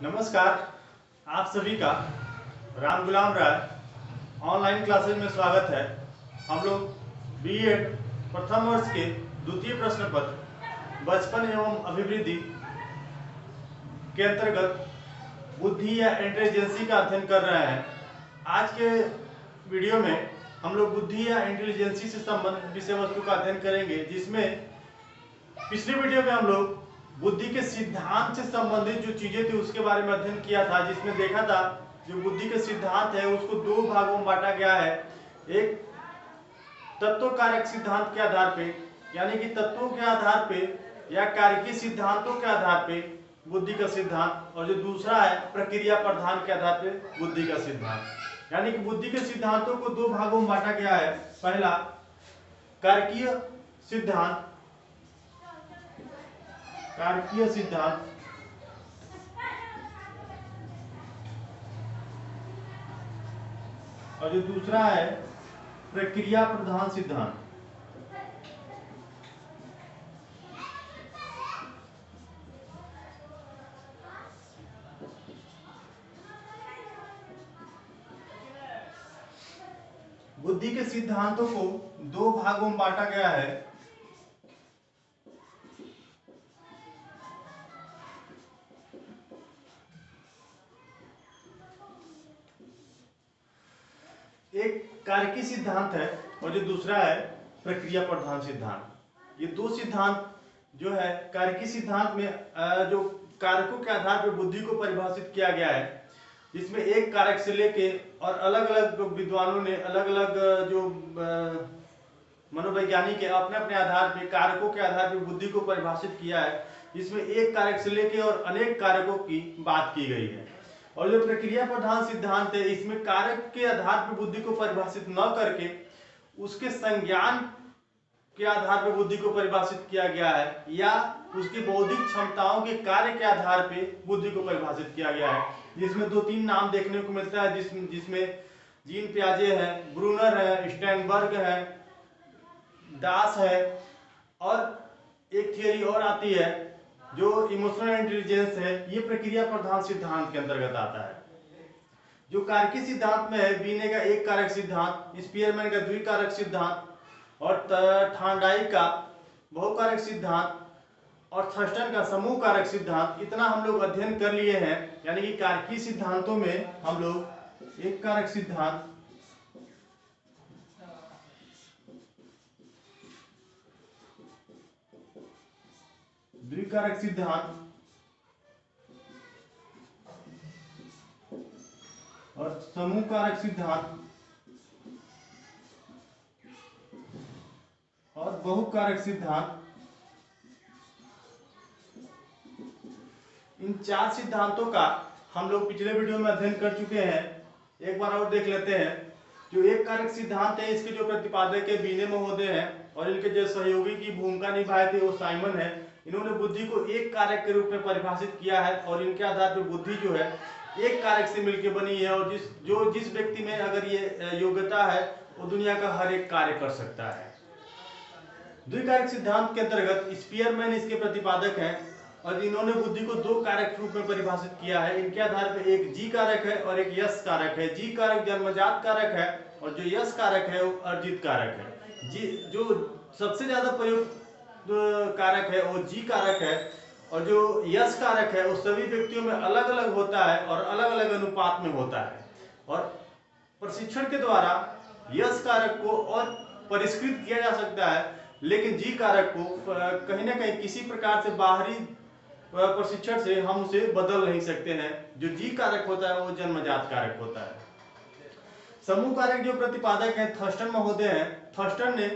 नमस्कार। आप सभी का राम गुलाम राय ऑनलाइन क्लासेज में स्वागत है। हम लोग बीएड प्रथम वर्ष के द्वितीय प्रश्न पत्र बचपन एवं अभिवृद्धि के अंतर्गत बुद्धि या इंटेलिजेंसी का अध्ययन कर रहे हैं। आज के वीडियो में हम लोग बुद्धि या इंटेलिजेंसी से संबंधित विषय वस्तु का अध्ययन करेंगे, जिसमें पिछले वीडियो में हम लोग बुद्धि के सिद्धांत से संबंधित जो चीजें थी उसके बारे में अध्ययन किया था, जिसमें देखा था जो बुद्धि के सिद्धांत है उसको दो भागों में बांटा गया है। एक तत्व कारक सिद्धांत के आधार पे, यानी कि तत्वों के आधार पे या कारकीय सिद्धांतों के आधार पे बुद्धि का सिद्धांत, और जो दूसरा है प्रक्रिया प्रधान के आधार पे बुद्धि का सिद्धांत। यानी कि बुद्धि के सिद्धांतों को दो भागों में बांटा गया है। पहला कारकीय सिद्धांत, कारकीय सिद्धांत और जो दूसरा है प्रक्रिया प्रधान सिद्धांत। बुद्धि के सिद्धांतों को दो भागों में बांटा गया है। एक कारकीय सिद्धांत है और जो दूसरा है प्रक्रिया प्रधान सिद्धांत। ये दो सिद्धांत जो है कारकीय सिद्धांत में जो कारकों के आधार पर बुद्धि को परिभाषित किया गया है, जिसमें एक कारक से लेके और अलग अलग विद्वानों ने अलग अलग जो मनोवैज्ञानिक है अपने अपने आधार पे कारकों के आधार पर बुद्धि को परिभाषित किया है, जिसमें एक कारक से लेके और अनेक कारकों की बात की गई है। और जो प्रक्रिया प्रधान सिद्धांत है इसमें कारक के आधार पर बुद्धि को परिभाषित न करके उसके संज्ञान के आधार पर बुद्धि को परिभाषित किया गया है, या उसकी बौद्धिक क्षमताओं के कार्य के आधार पर बुद्धि को परिभाषित किया गया है। जिसमें दो तीन नाम देखने को मिलता है, जिसमें जीन पियाजे है, ब्रूनर है, स्टेनबर्ग है, दास है, और एक थियरी और आती है जो इमोशनल इंटेलिजेंस है। ये प्रक्रिया प्रधान सिद्धांत के अंतर्गत आता है। जो कारकीय सिद्धांत में है बीने का एक कारक सिद्धांत, स्पीयरमैन का द्विकारक सिद्धांत, और थार्नडाइक का बहुकारक सिद्धांत, और थर्स्टन का समूह कारक सिद्धांत। इतना हम लोग अध्ययन कर लिए हैं। यानी कि कारकीय सिद्धांतों में हम लोग एक कारक सिद्धांत, द्विकारक सिद्धांत और समूह कारक सिद्धांत और बहुकारक सिद्धांत, इन चार सिद्धांतों का हम लोग पिछले वीडियो में अध्ययन कर चुके हैं। एक बार और देख लेते हैं। जो एक कारक सिद्धांत है इसके जो प्रतिपादक है बीने महोदय हैं, और इनके जो सहयोगी की भूमिका निभाए थे वो साइमन है। इन्होंने बुद्धि को एक कारक के रूप में परिभाषित किया है, और इनके आधार पर बुद्धि जो है एक कारक से मिलकर बनी है, और जिस व्यक्ति में अगर ये योग्यता है वो दुनिया का हर एक कार्य कर सकता है। द्विकारक सिद्धांत के अंतर्गत स्पीयरमैन इसके प्रतिपादक हैं, और इन्होंने बुद्धि को दो कारक रूप में परिभाषित किया है। इनके आधार पर एक जी कारक है और एक यश कारक है। जी कारक जन्मजात कारक है और जो यश कारक है वो अर्जित कारक है। जी जो सबसे ज्यादा प्रयुक्त कारक है वो जी कारक है, और जो यश कारक है वो सभी व्यक्तियों में अलग अलग होता है और अलग अलग अनुपात में होता है। और प्रशिक्षण के द्वारा यश कारक को और परिष्कृत किया जा सकता है, लेकिन जी कारक को कहीं ना कहीं किसी प्रकार से बाहरी प्रशिक्षण से हम उसे बदल नहीं सकते हैं। जो जी कारक होता है वो जन्मजात कारक होता है। समूह कारक जो प्रतिपादक हैं थर्स्टन महोदय हैं। थर्स्टन ने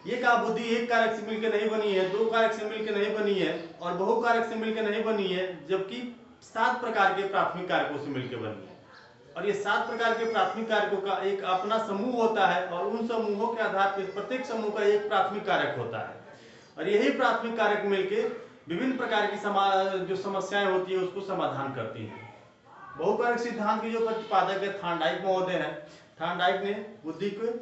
ये कहा बुद्धि एक कारक से मिलकर नहीं बनी है, दो कारक से मिलकर नहीं बनी है और बहुकारक से मिलकर नहीं बनी है, जबकि 7 प्रकार के प्राथमिक कारकों से मिलकर बनी है। और ये 7 प्रकार के प्राथमिक कारकों का एक अपना समूह होता है, और उन समूहों के आधार पर प्रत्येक समूह का एक प्राथमिक कारक होता है, और यही प्राथमिक कारक मिलकर विभिन्न प्रकार की जो समस्याएं होती है उसको समाधान करती है। बहुकारक सिद्धांत के जो प्रतिपादक है थार्नडाइक महोदय हैं। थार्नडाइक ने बुद्धि को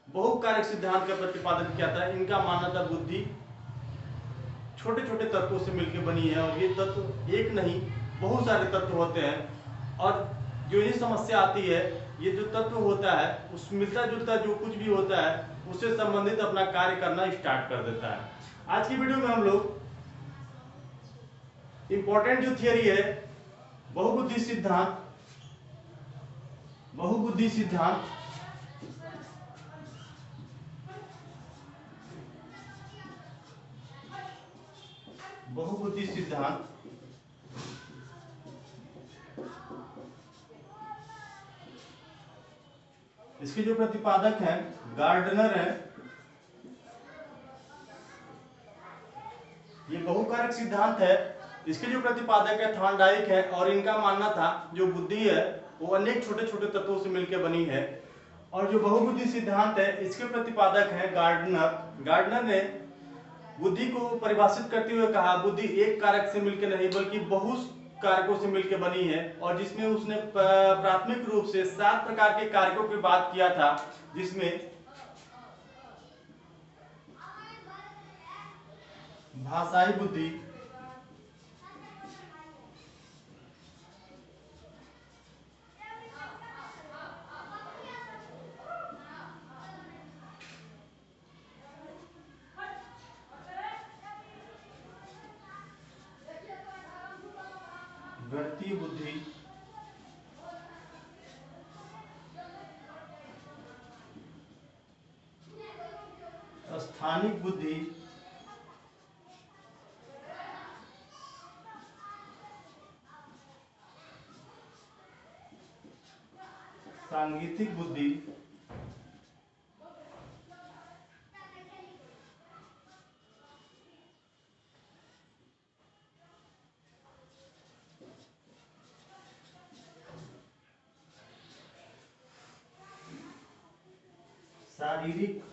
बहुकारक सिद्धांत का प्रतिपादन किया था। इनका मानना था बुद्धि छोटे छोटे तत्वों से मिलकर बनी है, और ये तत्व एक नहीं बहुत सारे तत्व होते हैं और जो ये समस्या आती है, ये जो तत्व होता है उस मिलता जुलता जो कुछ भी होता है उससे संबंधित अपना कार्य करना स्टार्ट कर देता है। आज की वीडियो में हम लोग इंपॉर्टेंट जो थियरी है बहुबुद्धि सिद्धांत, बहुबुद्धि सिद्धांत बहुबुद्धि सिद्धांत इसके जो प्रतिपादक हैं गार्डनर है। ये बहुकारक सिद्धांत है, इसके जो प्रतिपादक है थॉर्नडाइक है और इनका मानना था जो बुद्धि है वो अनेक छोटे छोटे तत्वों से मिलकर बनी है। और जो बहुबुद्धि सिद्धांत है इसके प्रतिपादक है गार्डनर। गार्डनर ने बुद्धि को परिभाषित करते हुए कहा बुद्धि एक कारक से मिलकर नहीं बल्कि बहुत कारकों से मिलकर बनी है, और जिसमें उसने प्राथमिक रूप से 7 प्रकार के कारकों की बात किया था, जिसमें भाषाई बुद्धि, गणितीय बुद्धि, स्थानिक बुद्धि, सांगीतिक बुद्धि, शारीरिक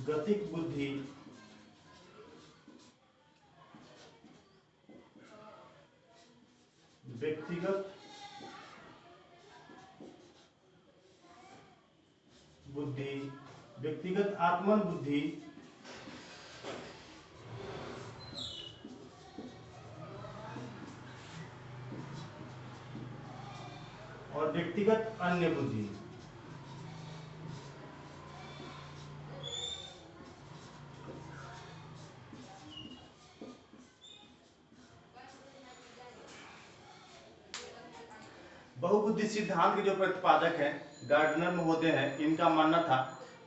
गतिक बुद्धि, व्यक्तिगत बुद्धि, व्यक्तिगत आत्मन बुद्धि, और व्यक्तिगत अन्य बुद्धि। बहुबुद्धि सिद्धांत के जो प्रतिपादक हैं गार्डनर महोदय हैं, इनका मानना था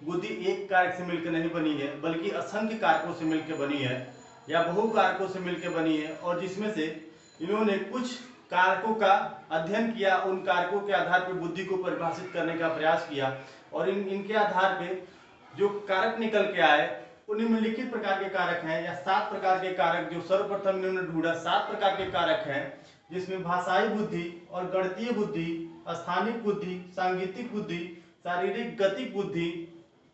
बुद्धि एक कारक से मिलकर नहीं बनी है बल्कि असंख्य कारकों से मिलकर बनी है या बहु कारकों से मिलकर बनी है, और जिसमें से इन्होंने कुछ कारकों का अध्ययन किया, उन कारकों के आधार पर बुद्धि को परिभाषित करने का प्रयास किया, और इनके आधार पे जो कारक निकल के आए उन्हीं निम्नलिखित प्रकार के कारक हैं या 7 प्रकार के कारक जो सर्वप्रथम इन्होंने ढूंढा। 7 प्रकार के कारक हैं जिसमें भाषाई बुद्धि और गणितीय बुद्धि, स्थानिक बुद्धि, सांगीतिक बुद्धि, शारीरिक गतिक बुद्धि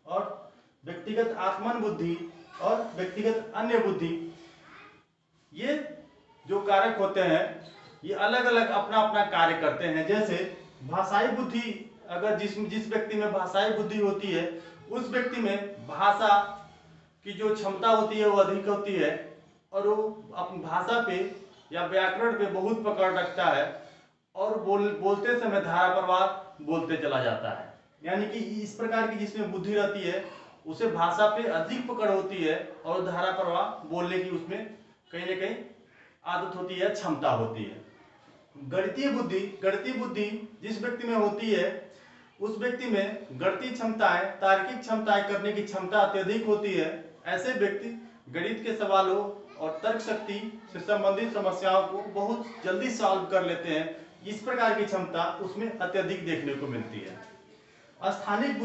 और व्यक्तिगत आत्मन बुद्धि और व्यक्तिगत अन्य बुद्धि। ये जो कारक होते हैं ये अलग अलग अपना अपना कार्य करते हैं। जैसे भाषाई बुद्धि, अगर जिस व्यक्ति में भाषाई बुद्धि होती है उस व्यक्ति में भाषा की जो क्षमता होती है वो अधिक होती है और वो अपनी भाषा पे या व्याकरण पे बहुत पकड़ रखता है और बोलते समय धारा प्रवाह बोलते चला जाता है। यानी कि इस प्रकार की जिसमें बुद्धि रहती है उसे भाषा पे अधिक पकड़ होती है और धारा प्रवाह बोलने की उसमें कहीं ना कहीं आदत होती है, क्षमता होती है। गणितीय बुद्धि जिस व्यक्ति में होती है उस व्यक्ति में गणितीय क्षमताएं, तार्किक क्षमताएं करने की क्षमता अत्यधिक होती है। ऐसे व्यक्ति गणित के सवालों और तर्क शक्ति से संबंधित समस्याओं को बहुत जल्दी सॉल्व कर लेते हैं। इस प्रकार की क्षमता उसमें अत्यधिक देखने को मिलती है। स्थानिक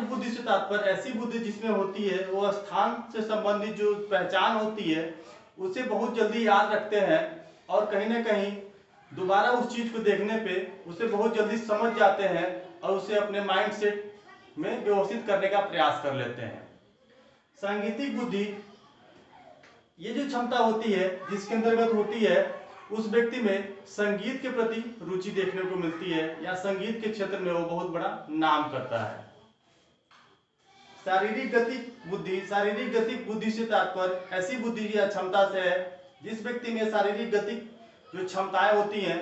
बुद्धि से तात्पर्य ऐसी बुद्धि जिसमें होती है वो स्थान से संबंधित जो पहचान होती है उसे बहुत जल्दी याद रखते हैं और कहीं ना कहीं दोबारा उस चीज को देखने पे उसे बहुत जल्दी समझ जाते हैं और उसे अपने माइंड सेट में व्यवस्थित करने का प्रयास कर लेते हैं। सांगीतिक बुद्धि ये जो क्षमता होती है जिसके अंतर्गत होती है उस व्यक्ति में संगीत के प्रति रुचि देखने को मिलती है या संगीत के क्षेत्र में वो बहुत बड़ा नाम करता है। शारीरिक गतिक बुद्धि से तात्पर्य ऐसी बुद्धि या क्षमता से है जिस व्यक्ति में शारीरिक गतिक जो क्षमताएं होती हैं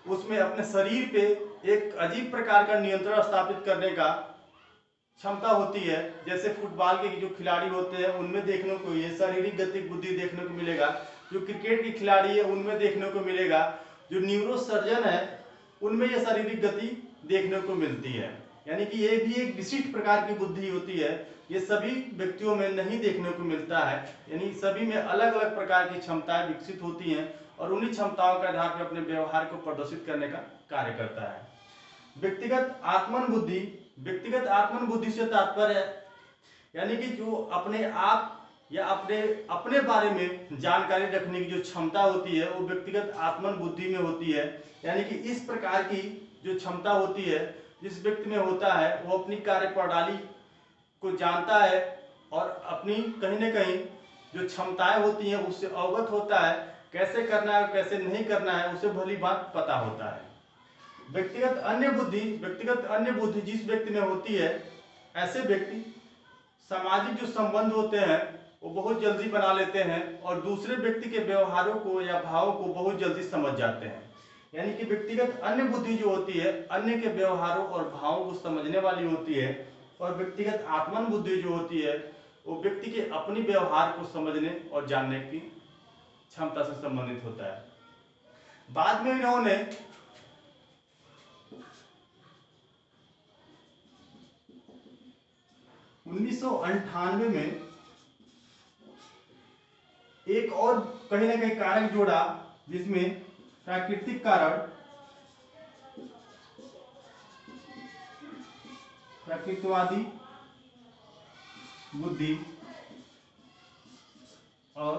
उसमें अपने शरीर पे एक अजीब प्रकार का नियंत्रण स्थापित करने का क्षमता होती है। जैसे फुटबॉल के जो खिलाड़ी होते हैं उनमें देखने को ये शारीरिक गतिक बुद्धि देखने को मिलेगा, जो क्रिकेट के खिलाड़ी है उनमें देखने को मिलेगा, जो न्यूरो सर्जन है उनमें यह शारीरिक गति देखने को मिलती है। यानी कि ये भी एक विशिष्ट प्रकार की बुद्धि होती है, ये सभी व्यक्तियों में नहीं देखने को मिलता है। यानी सभी में अलग अलग प्रकार की क्षमताएं विकसित होती हैं और उन्हीं क्षमताओं के आधार पर अपने व्यवहार को प्रदर्शित करने का कार्य करता है। व्यक्तिगत आत्मन बुद्धि से तात्पर्य यानी कि जो अपने आप या अपने बारे में जानकारी रखने की जो क्षमता होती है वो व्यक्तिगत आत्मन बुद्धि में होती है। यानी कि इस प्रकार की जो क्षमता होती है जिस व्यक्ति में होता है वो अपनी कार्य प्रणाली को जानता है और अपनी कहीं न कहीं जो क्षमताएं होती हैं उससे अवगत होता है, कैसे करना है और कैसे नहीं करना है उसे भली बात पता होता है। व्यक्तिगत अन्य बुद्धि जिस व्यक्ति में होती है ऐसे व्यक्ति सामाजिक जो संबंध होते हैं वो बहुत जल्दी बना लेते हैं और दूसरे व्यक्ति के व्यवहारों को या भावों को बहुत जल्दी समझ जाते हैं। यानी कि व्यक्तिगत अन्य बुद्धि जो होती है अन्य के व्यवहारों और भावों को समझने वाली होती है और व्यक्तिगत आत्मन बुद्धि जो होती है वो व्यक्ति के अपनी व्यवहार को समझने और जानने की क्षमता से संबंधित होता है। बाद में इन्होंने उन्नीस में एक और कहीं ना कहीं कारक जोड़ा जिसमें प्राकृतिक कारण, प्रकृतिवादी बुद्धि और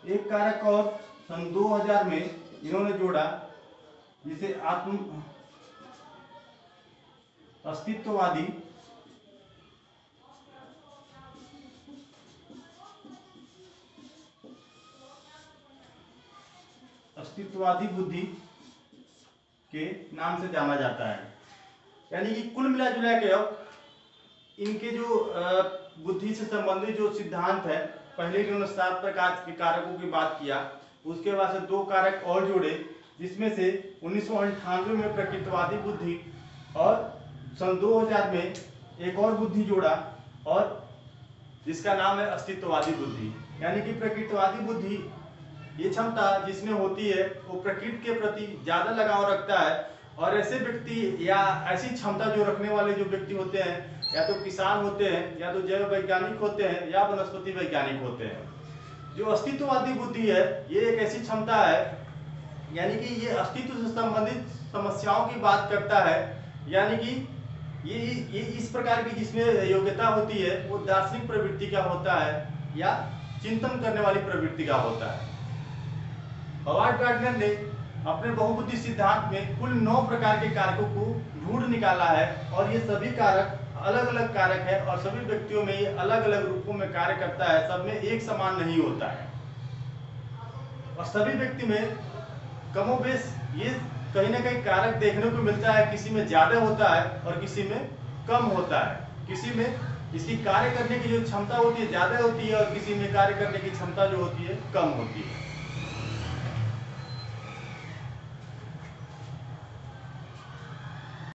एक कारक और सन 2000 में इन्होंने जोड़ा जिसे अस्तित्ववादी बुद्धि के नाम से जाना जाता है। यानी कि कुल मिला जुला के इनके जो बुद्धि से संबंधित जो सिद्धांत है, पहले इन्होंने 7 प्रकार के कारकों की बात किया, उसके बाद से 2 कारक और जोड़े जिसमें से 1998 में प्रकृतिवादी बुद्धि और सन 2000 में एक और बुद्धि जोड़ा और जिसका नाम है अस्तित्ववादी बुद्धि। यानी कि प्रकृतिवादी बुद्धि ये क्षमता जिसमें होती है वो प्रकृति के प्रति ज्यादा लगाव रखता है और ऐसे व्यक्ति या ऐसी क्षमता जो रखने वाले जो व्यक्ति होते हैं या तो किसान होते हैं या तो जैव वैज्ञानिक होते हैं या वनस्पति वैज्ञानिक होते हैं। जो अस्तित्ववादी बुद्धि है ये एक ऐसी क्षमता है यानी कि ये अस्तित्व से संबंधित समस्याओं की बात करता है। यानी कि ये इस प्रकार की जिसमें योग्यता होती है वो दार्शनिक प्रवृत्ति का होता है या चिंतन करने वाली प्रवृत्ति का होता है। हॉवर्ड गार्डनर ने अपने बहुबुद्धि सिद्धांत में कुल 9 प्रकार के कारकों को ढूंढ निकाला है और ये सभी कारक अलग अलग कारक है और सभी व्यक्तियों में ये अलग अलग रूपों में कार्य करता है, सब में एक समान नहीं होता है और सभी व्यक्ति में कमोबेश ये कहीं ना कहीं कारक देखने को मिलता है। किसी में ज्यादा होता है और किसी में कम होता है, किसी में इसकी कार्य करने की जो क्षमता होती है ज्यादा होती है और किसी में कार्य करने की क्षमता जो होती है कम होती है।